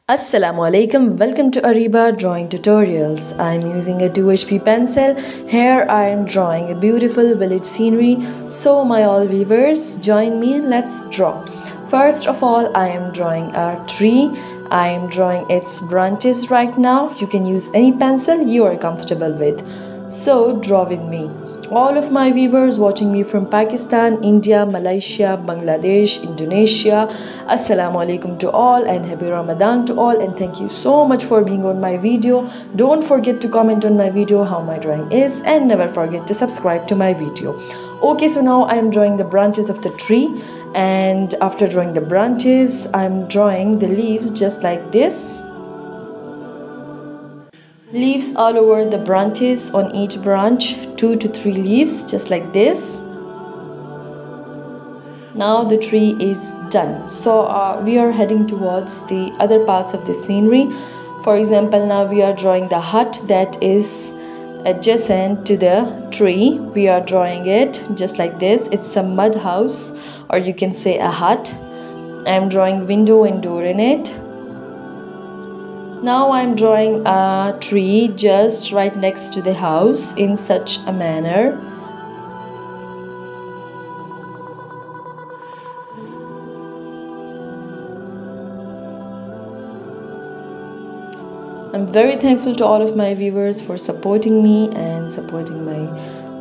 Assalamualaikum, welcome to Areeba drawing tutorials. I am using a 2HB pencil. Here I am drawing a beautiful village scenery. So my all viewers, join me and let's draw. First of all, I am drawing a tree. I am drawing its branches right now. You can use any pencil you are comfortable with. So draw with me. All of my viewers watching me from Pakistan, India, Malaysia, Bangladesh, Indonesia, Assalamu alaikum to all and happy Ramadan to all, and thank you so much for being on my video. Don't forget to comment on my video how my drawing is, and never forget to subscribe to my video. Okay, so now I am drawing the branches of the tree, and after drawing the branches I am drawing the leaves just like this. Leaves all over the branches, on each branch 2 to 3 leaves just like this. Now the tree is done. So we are heading towards the other parts of the scenery. For example, now we are drawing the hut that is adjacent to the tree. We are drawing it just like this. It's a mud house, or you can say a hut. I am drawing window and door in it. Now I am drawing a tree just right next to the house in such a manner. I'm very thankful to all of my viewers for supporting me and supporting my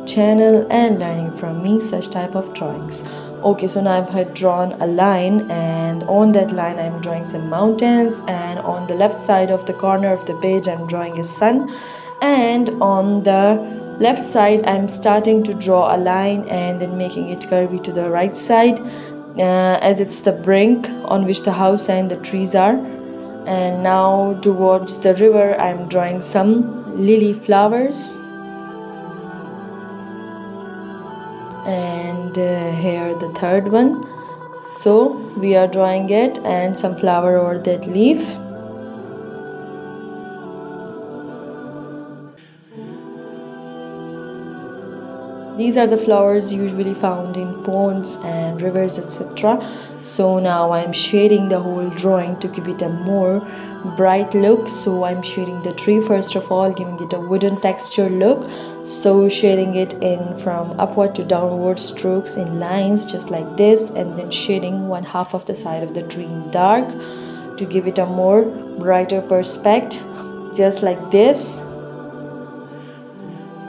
channel and learning from me such type of drawings. Okay, so now I've drawn a line, and on that line I'm drawing some mountains, and on the left side of the corner of the page I'm drawing a sun, and on the left side I'm starting to draw a line and then making it curvy to the right side, as it's the brink on which the house and the trees are. And now towards the river I'm drawing some lily flowers, and here the third one. So we are drawing it and some flower over that leaf. These are the flowers usually found in ponds and rivers, etc. So now I'm shading the whole drawing to give it a more bright look. So I'm shading the tree first of all, giving it a wooden texture look. So shading it in from upward to downward strokes in lines just like this, and then shading one half of the side of the tree in dark to give it a more brighter perspective just like this,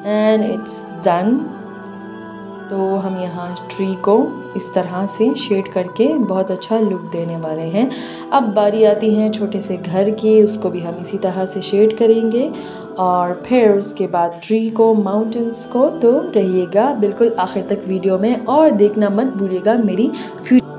and it's done. तो हम यहाँ tree को इस तरह से shade करके बहुत अच्छा लुक देने वाले हैं। अब बारी आती है छोटे से घर की, उसको भी हम इसी तरह से शेड करेंगे, और फिर उसके बाद ट्री को, माउंटेन्स को। तो रहिएगा बिल्कुल आखिर तक वीडियो में, और देखना मत भूलिएगा मेरी फ्यूचर